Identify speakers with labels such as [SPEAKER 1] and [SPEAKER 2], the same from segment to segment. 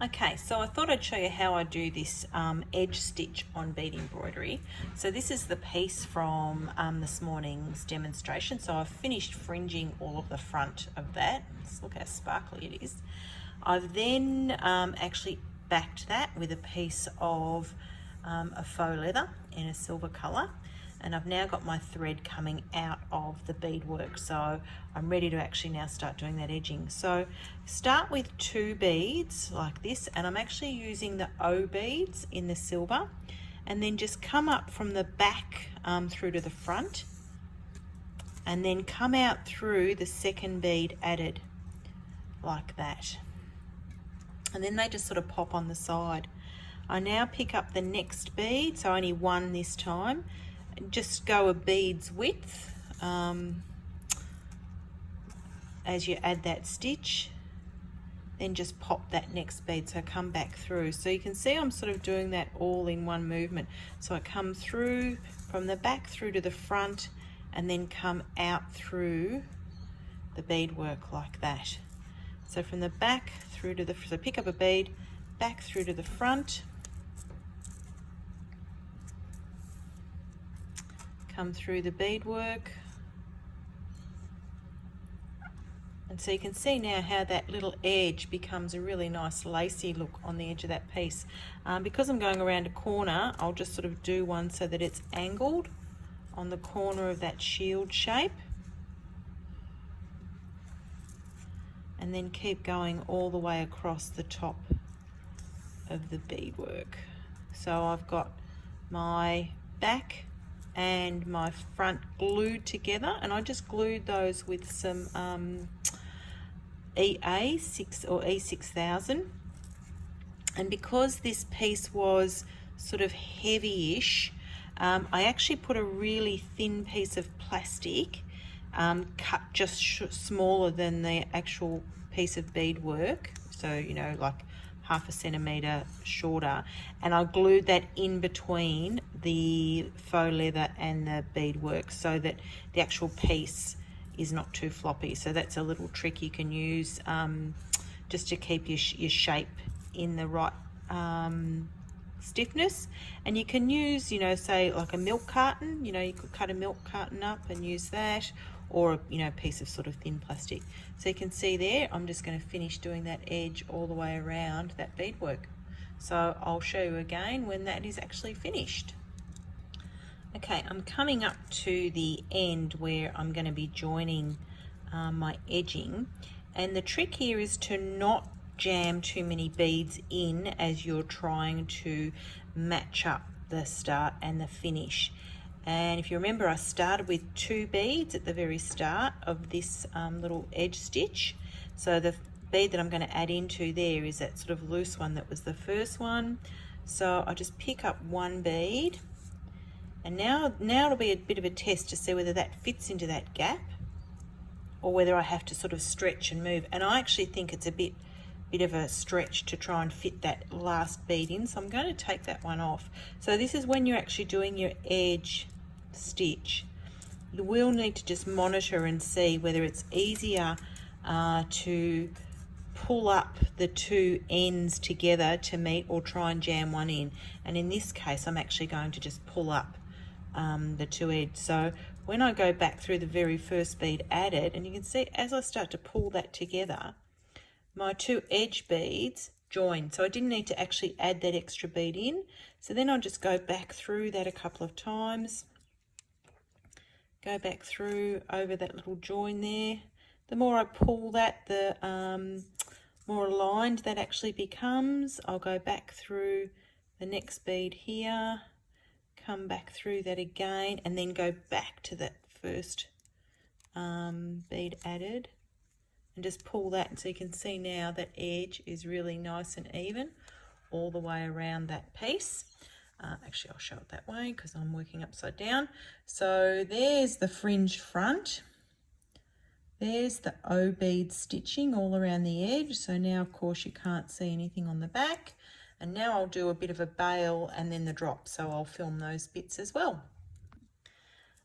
[SPEAKER 1] Okay, so I thought I'd show you how I do this edge stitch on bead embroidery. So this is the piece from this morning's demonstration. So I've finished fringing all of the front of that. Just look how sparkly it is. I've then actually backed that with a piece of a faux leather in a silver colour. And I've now got my thread coming out of the beadwork, so I'm ready to actually now start doing that edging. So start with 2 beads like this, and I'm actually using the O beads in the silver, and then just come up from the back through to the front, and then come out through the second bead added like that, and then they just sort of pop on the side. I now pick up the next bead, so only 1 this time. Just go a bead's width as you add that stitch, then just pop that next bead, so come back through. So you can see I'm sort of doing that all in one movement. So I come through from the back through to the front, and then come out through the beadwork like that. So from the back through to the, so pick up a bead, back through to the front, come through the beadwork, and so you can see now how that little edge becomes a really nice lacy look on the edge of that piece. Because I'm going around a corner, I'll just sort of do one so that it's angled on the corner of that shield shape, and then keep going all the way across the top of the beadwork. So I've got my back and my front glued together, and I just glued those with some EA6 or E6000. And because this piece was sort of heavy-ish, I actually put a really thin piece of plastic cut just smaller than the actual piece of beadwork, so you know, like 1/2 centimetre shorter, and I glued that in between the faux leather and the beadwork so that the actual piece is not too floppy. So that's a little trick you can use just to keep your shape in the right stiffness. And you can use, you know, say like a milk carton, you know, you could cut a milk carton up and use that, or a, you know, piece of sort of thin plastic. So you can see there, I'm just going to finish doing that edge all the way around that beadwork. So I'll show you again when that is actually finished. Okay, I'm coming up to the end where I'm going to be joining my edging, and the trick here is to not jam too many beads in as you're trying to match up the start and the finish. And if you remember, I started with 2 beads at the very start of this little edge stitch. So the bead that I'm going to add into there is that sort of loose one that was the first one. So I just pick up 1 bead, and now it'll be a bit of a test to see whether that fits into that gap or whether I have to sort of stretch and move. And I actually think it's a bit of a stretch to try and fit that last bead in, so I'm going to take that one off. So this is when you're actually doing your edge stitch. You will need to just monitor and see whether it's easier to pull up the 2 ends together to meet, or try and jam one in. And in this case, I'm actually going to just pull up the 2 edges. So when I go back through the very first bead added, and you can see as I start to pull that together, my 2 edge beads join. So I didn't need to actually add that extra bead in. So then I'll just go back through that a couple of times, go back through over that little join there. The more I pull that, the more aligned that actually becomes. I'll go back through the next bead here, come back through that again, and then go back to that first bead added, and just pull that. And so you can see now that edge is really nice and even all the way around that piece. Actually, I'll show it that way because I'm working upside down. So there's the fringe front. There's the O bead stitching all around the edge. So now, of course, you can't see anything on the back. And now I'll do a bit of a bail and then the drop. So I'll film those bits as well.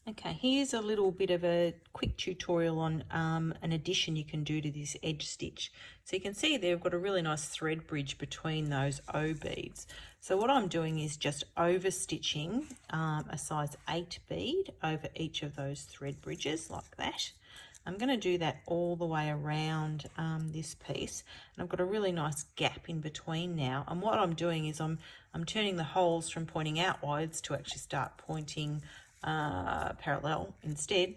[SPEAKER 1] Okay, here's a little bit of a quick tutorial on an addition you can do to this edge stitch. So you can see there I've got a really nice thread bridge between those O beads. So what I'm doing is just over stitching a size 8 bead over each of those thread bridges like that. I'm going to do that all the way around this piece, and I've got a really nice gap in between now. And what I'm doing is I'm turning the holes from pointing outwards to actually start pointing parallel instead,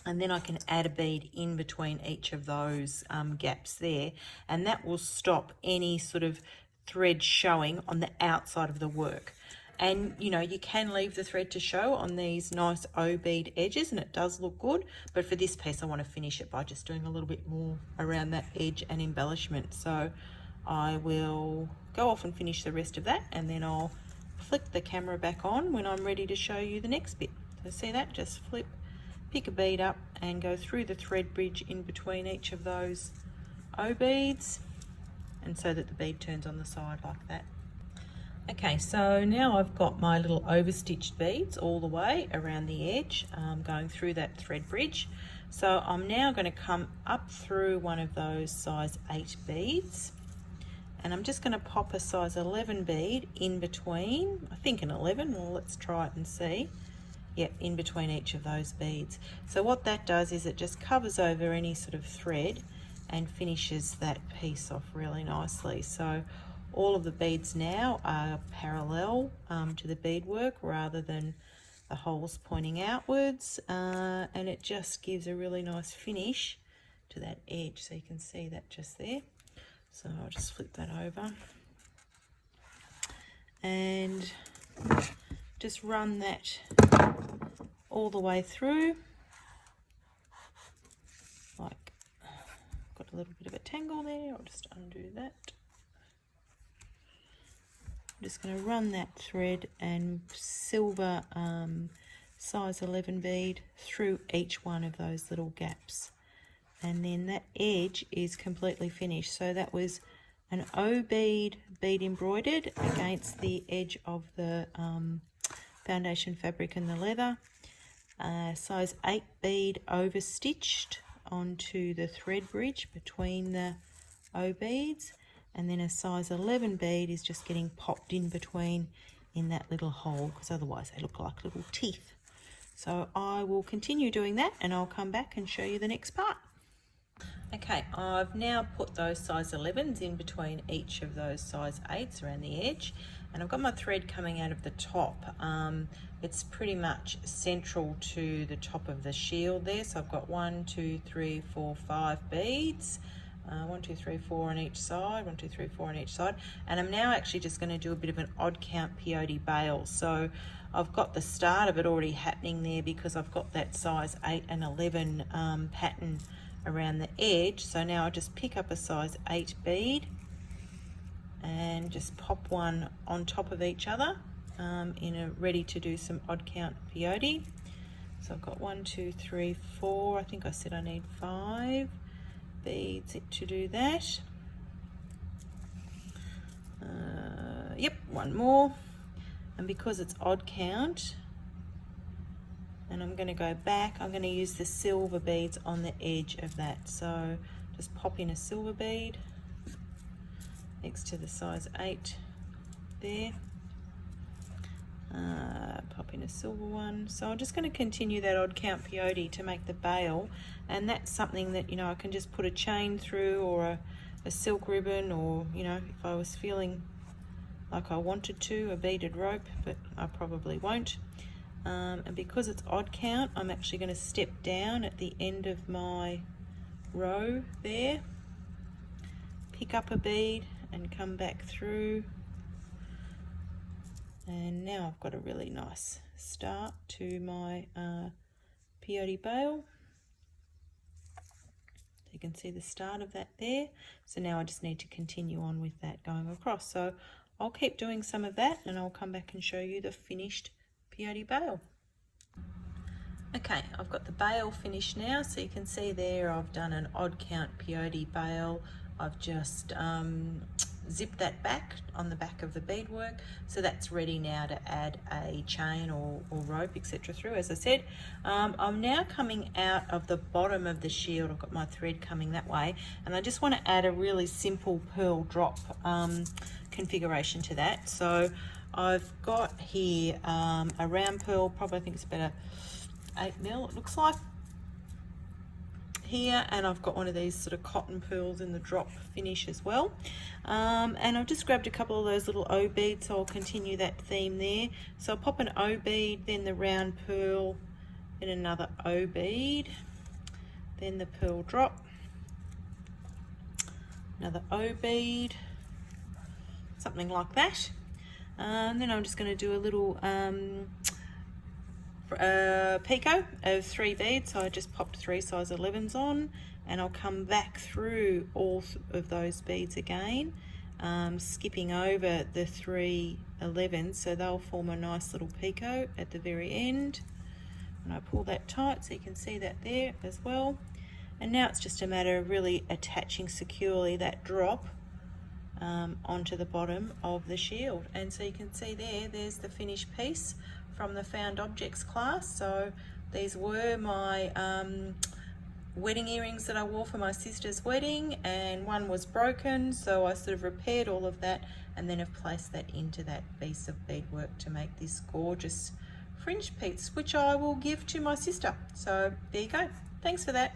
[SPEAKER 1] and then I can add a bead in between each of those gaps there, and that will stop any sort of thread showing on the outside of the work. And you know, you can leave the thread to show on these nice O bead edges and it does look good, but for this piece I want to finish it by just doing a little bit more around that edge and embellishment. So I will go off and finish the rest of that, and then I'll flick the camera back on when I'm ready to show you the next bit. So see that, just flip, pick a bead up and go through the thread bridge in between each of those O beads, and so that the bead turns on the side like that. Okay, so now I've got my little overstitched beads all the way around the edge, going through that thread bridge. So I'm now going to come up through one of those size 8 beads, and I'm just going to pop a size 11 bead in between, I think an 11, well let's try it and see. Yep, in between each of those beads. So what that does is it just covers over any sort of thread and finishes that piece off really nicely. So all of the beads now are parallel to the beadwork rather than the holes pointing outwards, and it just gives a really nice finish to that edge. So you can see that just there. So I'll just flip that over and just run that all the way through. Like, got a little bit of a tangle there, I'll just undo that. I'm just going to run that thread and silver size 11 bead through each one of those little gaps, and then that edge is completely finished. So that was an O bead embroidered against the edge of the foundation fabric and the leather, size 8 bead over stitched onto the thread bridge between the O beads, and then a size 11 bead is just getting popped in between in that little hole, because otherwise they look like little teeth. So I will continue doing that and I'll come back and show you the next part. Okay, I've now put those size 11s in between each of those size 8s around the edge, and I've got my thread coming out of the top. It's pretty much central to the top of the shield there, so I've got 1, 2, 3, 4, 5 beads. 1, 2, 3, 4 on each side, 1, 2, 3, 4 on each side, and I'm now actually just going to do a bit of an odd count peyote bail. So I've got the start of it already happening there because I've got that size 8 and 11 pattern around the edge. So now I just pick up a size 8 bead and just pop one on top of each other ready to do some odd count peyote. So I've got 1, 2, 3, 4, I think I said I need 5 beads to do that. Yep, one more, and because it's odd count and I'm going to go back, I'm going to use the silver beads on the edge of that. So just pop in a silver bead next to the size 8 there, pop in a silver one. So I'm just going to continue that odd count peyote to make the bail, and that's something that, you know, I can just put a chain through or a silk ribbon, or, you know, if I was feeling like I wanted to, a beaded rope, but I probably won't. And because it's odd count, I'm actually going to step down at the end of my row there, pick up a bead and come back through, and now I've got a really nice start to my peyote bail. So you can see the start of that there. So now I just need to continue on with that going across. So I'll keep doing some of that and I'll come back and show you the finished peyote bail. Okay, I've got the bail finished now, so you can see there I've done an odd count peyote bail. I've just zip that back on the back of the beadwork, so that's ready now to add a chain or rope, etc. through. As I said, I'm now coming out of the bottom of the shield. I've got my thread coming that way, and I just want to add a really simple pearl drop configuration to that. So I've got here a round pearl, probably I think it's about 8 mil, it looks like here, and I've got one of these sort of cotton pearls in the drop finish as well, and I've just grabbed a couple of those little O beads, so I'll continue that theme there. So I'll pop an O bead, then the round pearl, then another O bead, then the pearl drop, another O bead, something like that, and then I'm just going to do a little picot of 3 beads. So I just popped 3 size 11s on, and I'll come back through all of those beads again, skipping over the 3 11s, so they'll form a nice little picot at the very end. And I pull that tight so you can see that there as well. And now it's just a matter of really attaching securely that drop onto the bottom of the shield. And so you can see there's the finished piece from the Found Objects class. So these were my wedding earrings that I wore for my sister's wedding, and one was broken, so I sort of repaired all of that and then have placed that into that piece of beadwork to make this gorgeous fringe piece, which I will give to my sister. So there you go. Thanks for that.